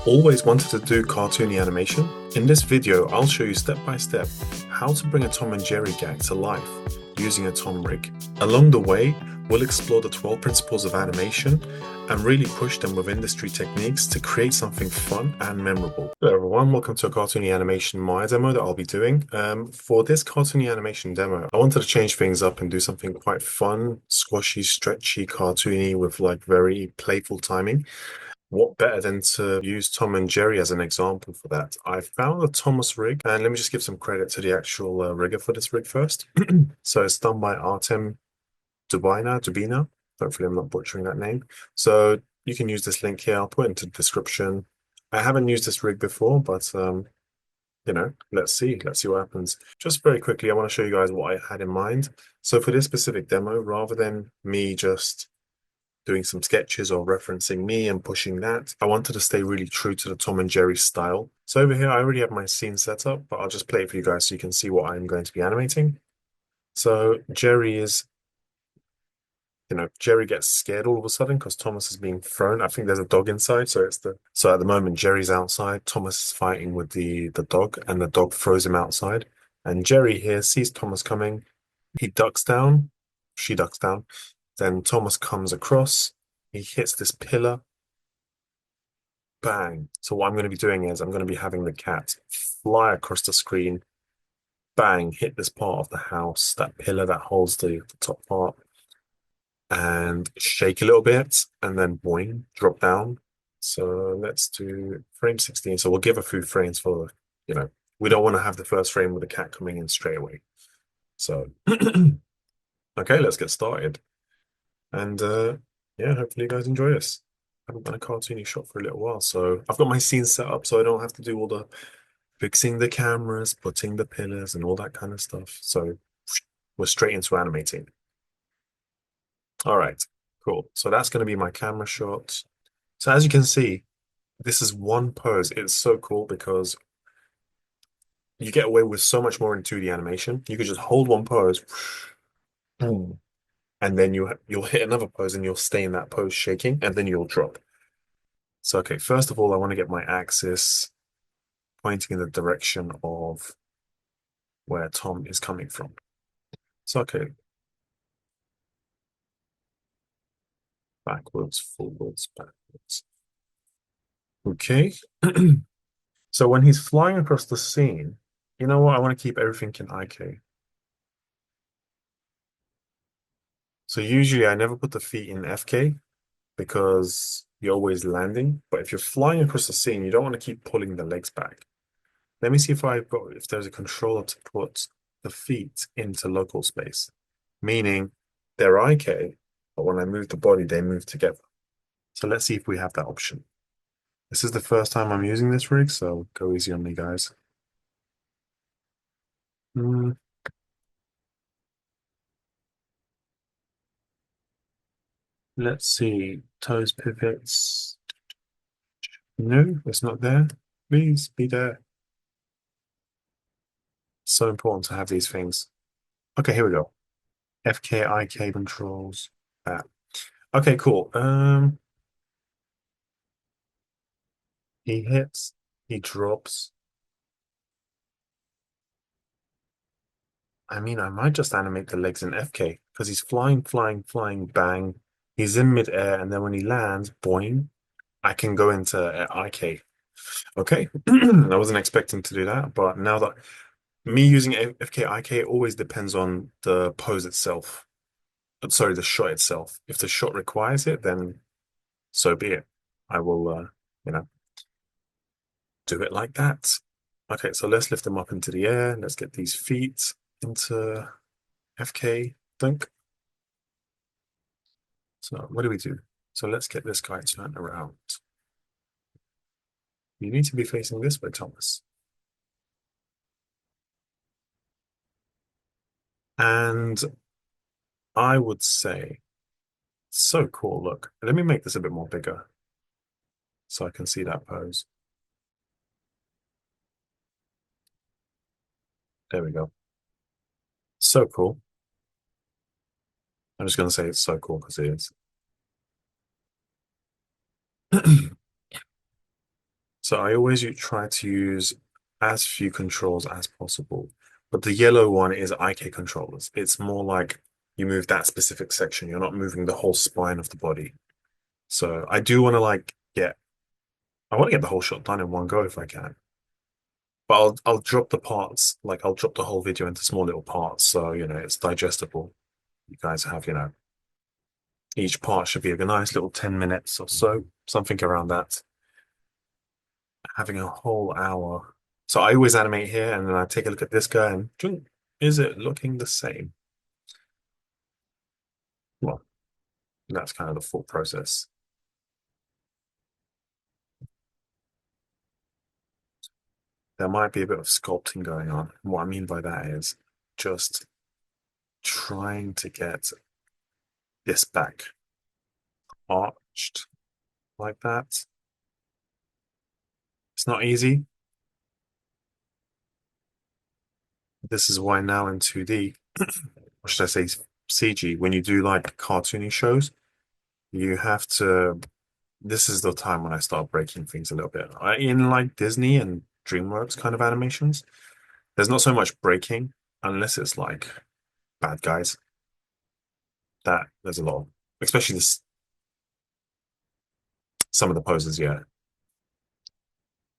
Always wanted to do cartoony animation? In this video, I'll show you step by step how to bring a Tom and Jerry gag to life using a Tom rig. Along the way, we'll explore the 12 principles of animation and really push them with industry techniques to create something fun and memorable. Hello everyone, welcome to a Cartoony Animation Maya demo that I'll be doing. For this Cartoony Animation demo, I wanted to change things up and do something quite fun, squashy, stretchy, cartoony with like very playful timing. What better than to use Tom and Jerry as an example for that? I found a Thomas rig, and let me just give some credit to the actual rigger for this rig first. So it's done by Artem Dubyna. Hopefully I'm not butchering that name. So you can use this link here. I'll put it into the description. I haven't used this rig before, but let's see what happens. Just very quickly, I want to show you guys what I had in mind. So for this specific demo, rather than me just doing some sketches or referencing me and pushing that, I wanted to stay really true to the Tom and Jerry style. So over here, I already have my scene set up, but I'll just play it for you guys so you can see what I'm going to be animating. So Jerry is, Jerry gets scared all of a sudden because Thomas is being thrown. I think there's a dog inside, so so at the moment Jerry's outside. Thomas is fighting with the dog, and the dog throws him outside. And Jerry here sees Thomas coming. He ducks down. She ducks down. Then Thomas comes across, he hits this pillar, bang. So what I'm going to be doing is I'm going to be having the cat fly across the screen, bang, hit this part of the house, that pillar that holds the top part, and shake a little bit, and then boing, drop down. So let's do frame 16. So we'll give a few frames for, we don't want to have the first frame with the cat coming in straight away. So, okay, let's get started. And yeah, hopefully you guys enjoy this. I haven't done a cartoony shot for a little while, so I've got my scene set up so I don't have to do all the fixing the cameras, putting the pillars, and all that kind of stuff. So we're straight into animating. All right, cool. So that's going to be my camera shot. So as you can see, this is one pose. It's so cool because you get away with so much more in 2D animation. You could just hold one pose, boom, and then you'll hit another pose and you'll stay in that pose shaking, and then you'll drop. So, okay, first of all, I want to get my axis pointing in the direction of where Tom is coming from. So, okay, backwards, forwards, backwards. Okay. So when he's flying across the scene, you know what? I want to keep everything in IK. So usually I never put the feet in FK because you're always landing. But if you're flying across the scene, you don't want to keep pulling the legs back. Let me see if there's a controller to put the feet into local space, meaning they're IK, but when I move the body, they move together. So let's see if we have that option. This is the first time I'm using this rig, so go easy on me, guys. Let's see. Toes pivots. No, it's not there. Please be there. So important to have these things. Okay, here we go. FK, IK controls. That. Okay, cool. He hits, he drops. I mean, I might just animate the legs in FK because he's flying, flying, flying, bang. He's in midair, and then when he lands, boing, I can go into IK. Okay, I wasn't expecting to do that, but now that me using FK, IK always depends on the pose itself. Sorry, the shot itself. If the shot requires it, then so be it. I will, you know, do it like that. Okay, so let's lift them up into the air. Let's get these feet into FK, think. So what do we do? So let's get this guy turned around. You need to be facing this way, Thomas. And I would say, so cool. Look, let me make this a bit more bigger so I can see that pose. There we go. So cool. I'm just going to say it's so cool because it is. So I always try to use as few controls as possible. But the yellow one is IK controllers. It's more like you move that specific section. You're not moving the whole spine of the body. So I do want to I want to get the whole shot done in one go if I can. But I'll drop the parts, like I'll drop the whole video into small little parts, so it's digestible. You guys have, each part should be a nice little 10 minutes or so, something around that. Having a whole hour. So I always animate here and then I take a look at this guy and is it looking the same? Well, that's kind of the full process. There might be a bit of sculpting going on. What I mean by that is just trying to get this back arched like that. It's not easy. This is why now in 2D, or should I say CG, when you do like cartoony shows, you have to. This is the time when I start breaking things a little bit. In like Disney and DreamWorks kind of animations, there's not so much breaking unless it's like bad guys. That there's a lot of, especially some of the poses. Yeah,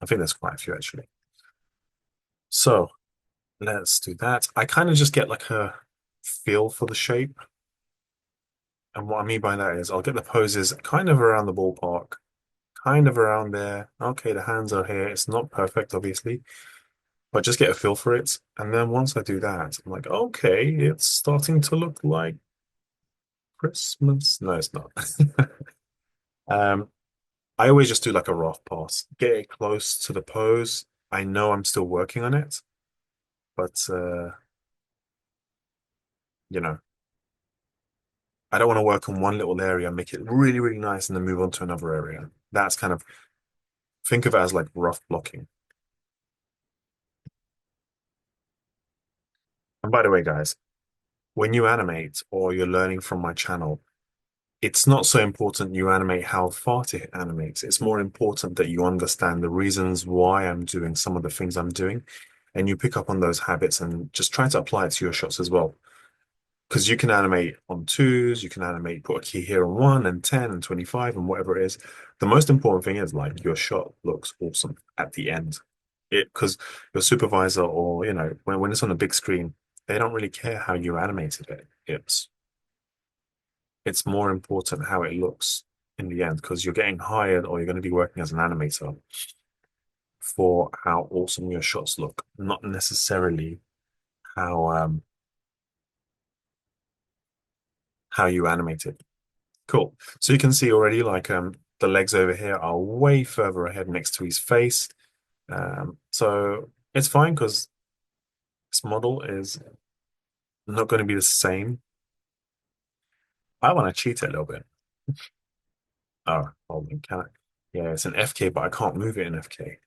I think there's quite a few actually. So let's do that. I kind of just get like a feel for the shape. And what I mean by that is I'll get the poses kind of around the ballpark, kind of around there. Okay, the hands are here. It's not perfect, obviously, but just get a feel for it. And then once I do that, I'm like, okay, it's starting to look like Christmas. No, it's not. Um, I always just do like a rough pass, get it close to the pose. I know I'm still working on it, but you know, I don't want to work on one little area, make it really, really nice, and then move on to another area. That's kind of think of it as like rough blocking. And by the way, guys, when you animate or you're learning from my channel, it's not so important you animate how fast it animates. It's more important that you understand the reasons why I'm doing some of the things I'm doing, and you pick up on those habits and just try to apply it to your shots as well. Because you can animate on twos, you can animate, put a key here on one and 10 and 25 and whatever it is. The most important thing is like your shot looks awesome at the end. It because your supervisor or when it's on a big screen, they don't really care how you animated it. It's more important how it looks in the end because you're getting hired or you're going to be working as an animator for how awesome your shots look, not necessarily how how you animate it. Cool. So you can see already like the legs over here are way further ahead next to his face. So it's fine because this model is not going to be the same. I want to cheat it a little bit. Oh, hold on, can I? Yeah, it's an FK, but I can't move it in FK.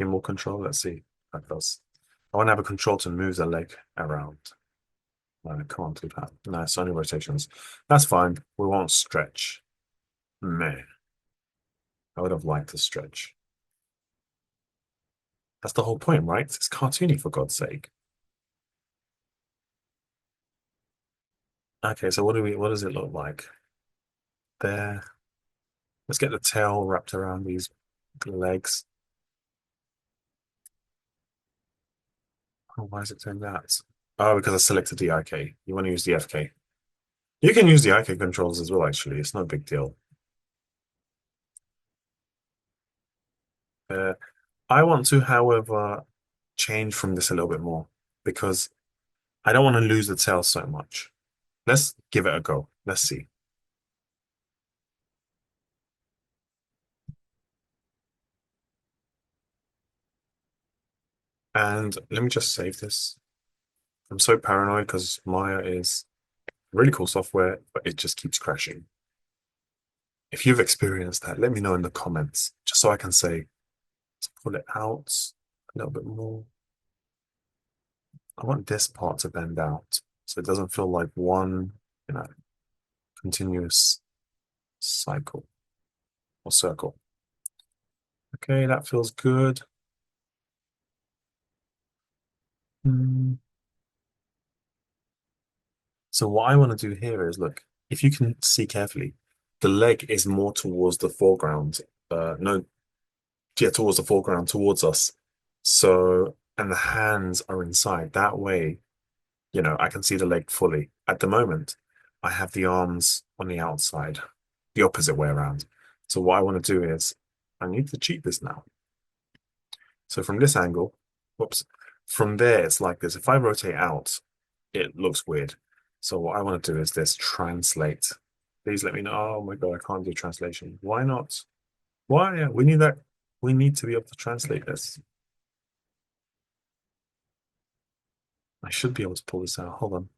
Gimbal control, let's see. That does. I want to have a control to move the leg around. No, I can't do that. No, it's only rotations. That's fine. We won't stretch. Man, I would have liked to stretch. That's the whole point, right? It's cartoony for God's sake. Okay, so what does it look like? There. Let's get the tail wrapped around these legs. Oh, why is it doing that? Oh, because I selected the IK. You want to use the FK. You can use the IK controls as well, actually. It's no big deal. Uh, I want to, however, change from this a little bit more because I don't want to lose the tail so much. Let's give it a go. Let's see. And let me just save this. I'm so paranoid because Maya is really cool software, but it just keeps crashing. If you've experienced that, let me know in the comments, just so I can say, let's pull it out a little bit more. I want this part to bend out so it doesn't feel like one, you know, continuous cycle or circle. Okay, that feels good. Hmm. So what I want to do here is look, if you can see carefully, the leg is more towards the foreground. No, yeah, towards the foreground, towards us. So, and the hands are inside. That way, I can see the leg fully. At the moment, I have the arms on the outside, the opposite way around. So what I want to do is I need to cheat this now. So from this angle, whoops, from there it's like this. If I rotate out, it looks weird. So what I want to do is this translate. Please let me know. Oh my God, I can't do translation. Why not? Why? Yeah, we need that. We need to be able to translate this. I should be able to pull this out. Hold on.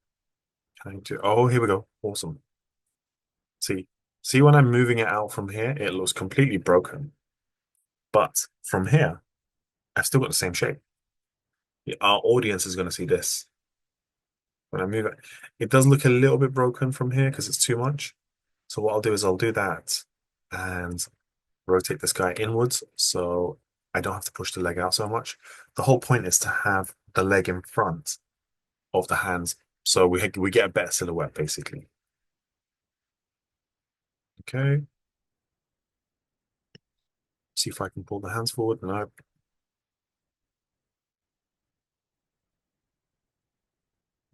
Can I do? Oh, here we go. Awesome. See, see when I'm moving it out from here, it looks completely broken. But from here, I've still got the same shape. Our audience is going to see this. When I move it, it does look a little bit broken from here because it's too much. So what I'll do is I'll do that and rotate this guy inwards so I don't have to push the leg out so much. The whole point is to have the leg in front of the hands so we get a better silhouette basically. Okay, see if I can pull the hands forward. No.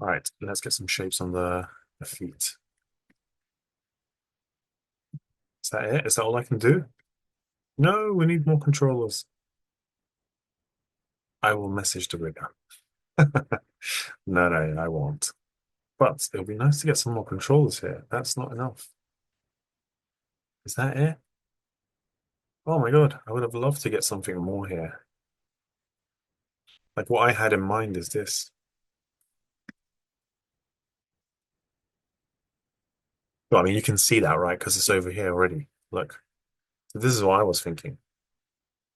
All right, let's get some shapes on the feet. Is that it? Is that all I can do? No, we need more controllers. I will message the rigger. No, no, I won't. But it'll be nice to get some more controllers here. That's not enough. Is that it? Oh my God, I would have loved to get something more here. Like what I had in mind is this. Well, I mean, you can see that, right? Because it's over here already. Look, this is what I was thinking.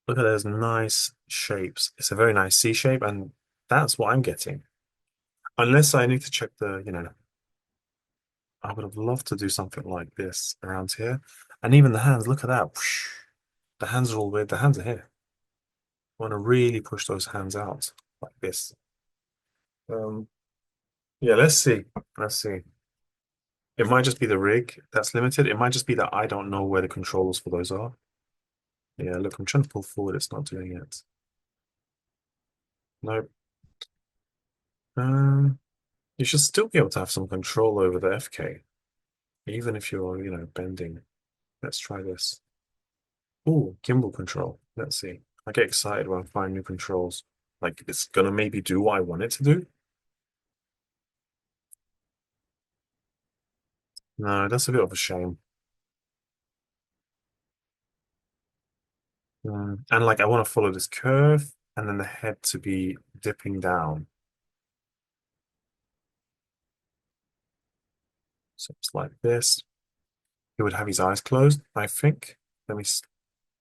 Look at those nice shapes. It's a very nice C shape, and that's what I'm getting. Unless I need to check I would have loved to do something like this around here. And even the hands, look at that. Whoosh. The hands are all weird. The hands are here. I want to really push those hands out like this. Um, yeah, let's see. Let's see. It might just be the rig that's limited. It might just be that I don't know where the controls for those are. Yeah, look, I'm trying to pull forward. It's not doing it. Nope. You should still be able to have some control over the FK, even if you're, bending. Let's try this. Oh, gimbal control. Let's see. I get excited when I find new controls. Like it's gonna maybe do what I want it to do. No, that's a bit of a shame. And like I want to follow this curve and then the head to be dipping down. So it's like this. He would have his eyes closed, I think. Let me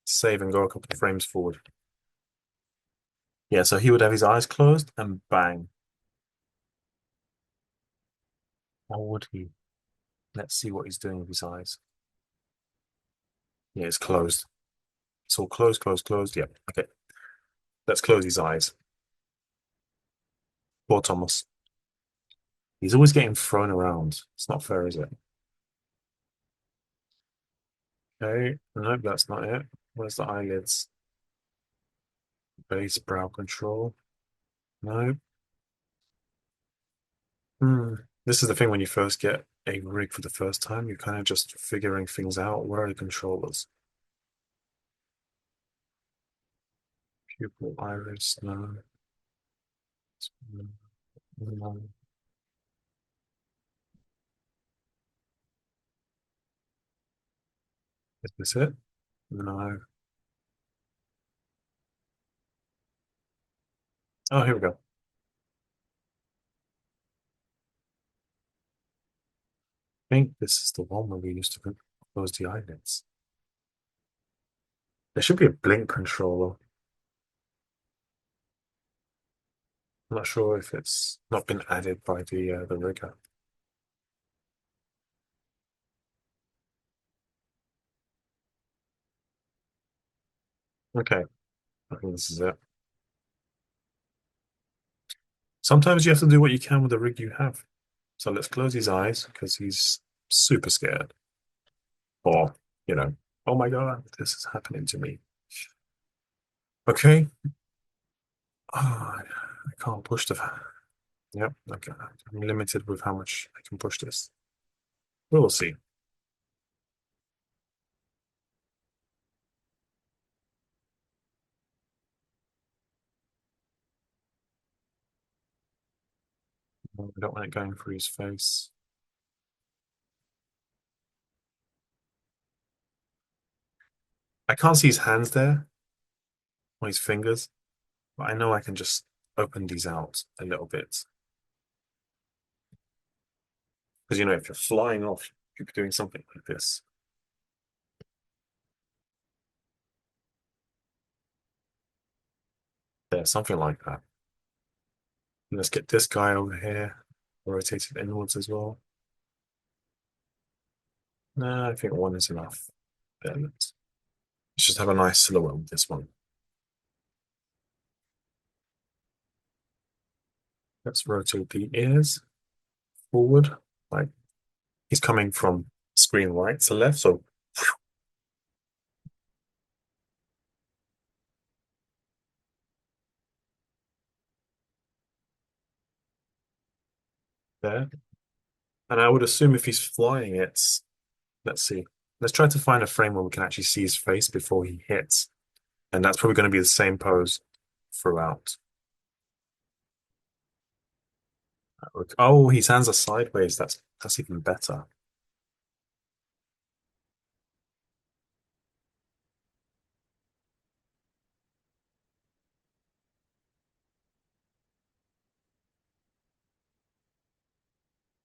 save and go a couple of frames forward. Yeah, so he would have his eyes closed and bang. Or would he? Let's see what he's doing with his eyes. Yeah, it's closed. It's all closed, closed, closed. Yeah, okay. Let's close his eyes. Poor Thomas. He's always getting thrown around. It's not fair, is it? Okay, nope, that's not it. Where's the eyelids? Base brow control. No. Hmm. This is the thing when you first get a rig for the first time, you're kind of just figuring things out. Where are the controllers? Pupil, iris, no. No. Is this it? No. Oh, here we go. I think this is the one where we used to close the eyelids. There should be a blink controller. I'm not sure if it's not been added by the rigger. Okay, I think this is it. Sometimes you have to do what you can with the rig you have. So let's close his eyes because he's super scared. Or, you know, oh my God, this is happening to me. Okay. Oh, I can't push the. Yep, okay. I'm limited with how much I can push this. We'll see. I don't want it going through his face. I can't see his hands there or his fingers, but I know I can just open these out a little bit. Because, you know, if you're flying off, you'd be doing something like this. There, something like that. And let's get this guy over here, rotated inwards as well. No, I think one is enough. There, let's just have a nice silhouette with this one. Let's rotate the ears forward. Like he's coming from screen right to left, so there. And I would assume if he's flying it, let's see. Let's try to find a frame where we can actually see his face before he hits. And that's probably going to be the same pose throughout. Oh, his hands are sideways. That's even better.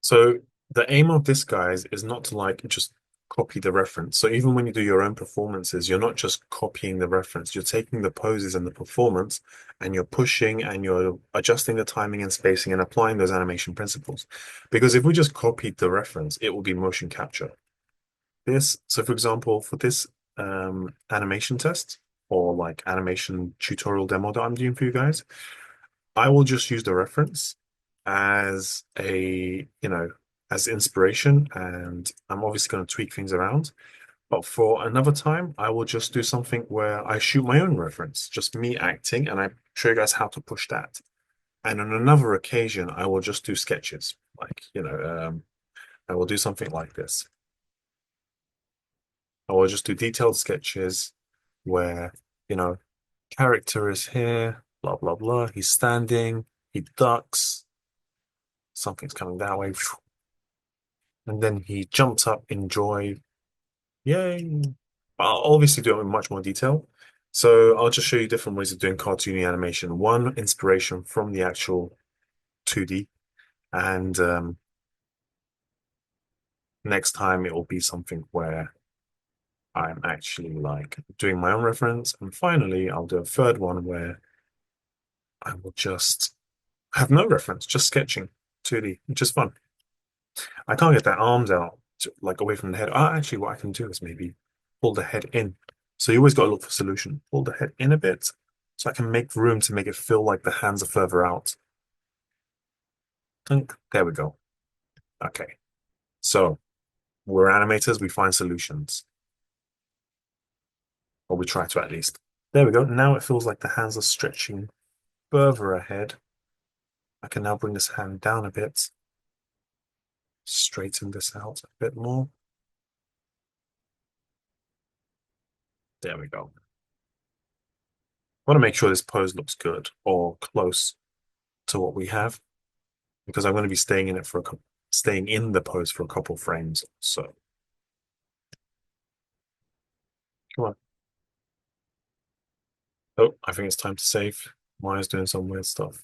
So the aim of this, guys, is not to like just copy the reference. So even when you do your own performances, you're not just copying the reference. You're taking the poses and the performance and you're pushing and you're adjusting the timing and spacing and applying those animation principles. Because if we just copied the reference, it will be motion capture. So for example, for this animation test or like animation tutorial demo that I'm doing for you guys, I will just use the reference as as inspiration, and I'm obviously going to tweak things around. But for another time, I will just do something where I shoot my own reference, just me acting, and I show you guys how to push that. And on another occasion, I will just do sketches, I will do something like this. I will just do detailed sketches where, you know, character is here, blah, blah, blah. He's standing, he ducks, something's coming that way. And then he jumps up in joy. Yay. I'll obviously do it in much more detail. So I'll just show you different ways of doing cartoony animation. One inspiration from the actual 2D. And next time it will be something where I'm actually like doing my own reference. And finally, I'll do a third one where I will just have no reference, just sketching 2D, which is fun. I can't get that arms out like away from the head. Actually, what I can do is maybe pull the head in. So you always got to look for solution. Pull the head in a bit so I can make room to make it feel like the hands are further out. Think. There we go. Okay. So we're animators, we find solutions, or we try to at least. There we go. Now it feels like the hands are stretching further ahead. I can now bring this hand down a bit, straighten this out a bit more. There we go. I want to make sure this pose looks good or close to what we have because I'm going to be staying in it for staying in the pose for a couple frames. So come on. Oh, I think it's time to save. Maya's doing some weird stuff.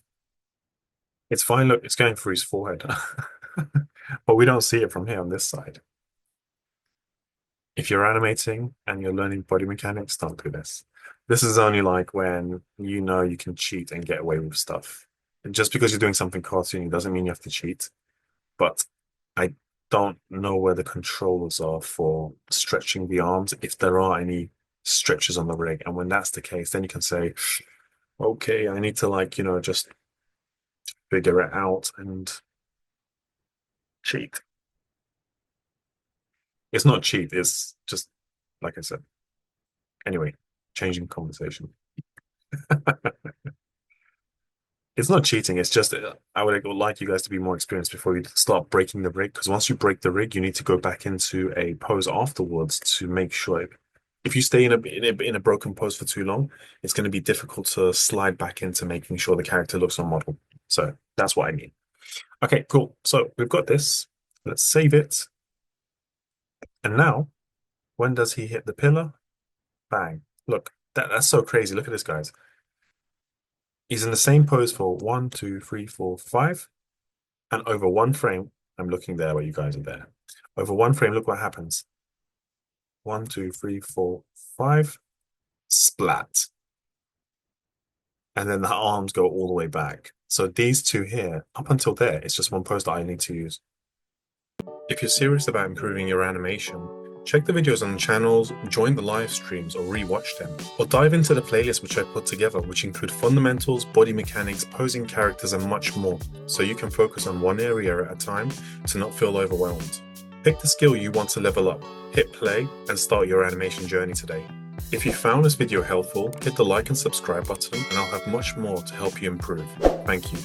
It's fine. Look, it's going through his forehead, but we don't see it from here on this side. If you're animating and you're learning body mechanics, don't do this. This is only like when you know you can cheat and get away with stuff. And just because you're doing something cartoony doesn't mean you have to cheat. But I don't know where the controls are for stretching the arms, if there are any stretches on the rig. And when that's the case, then you can say, okay, I need to like, just figure it out and cheat. It's not cheat, it's just like I said. Anyway, changing conversation. It's not cheating, it's just I would like you guys to be more experienced before you start breaking the rig. Because once you break the rig, you need to go back into a pose afterwards to make sure. If you stay in a broken pose for too long, it's going to be difficult to slide back into making sure the character looks on model. So that's what I mean. Okay, cool. So we've got this. Let's save it. And now, when does he hit the pillar? Bang. Look, that's so crazy. Look at this, guys. He's in the same pose for 1, 2, 3, 4, 5. And over one frame, I'm looking there where you guys are there. Over one frame, look what happens. 1, 2, 3, 4, 5. Splat. And then the arms go all the way back. So these two here, up until there, it's just one pose that I need to use. If you're serious about improving your animation, check the videos on the channels, join the live streams or rewatch them, or dive into the playlist which I put together, which include fundamentals, body mechanics, posing characters, and much more, so you can focus on one area at a time to not feel overwhelmed. Pick the skill you want to level up, hit play, and start your animation journey today. If you found this video helpful, hit the like and subscribe button, and I'll have much more to help you improve. Thank you.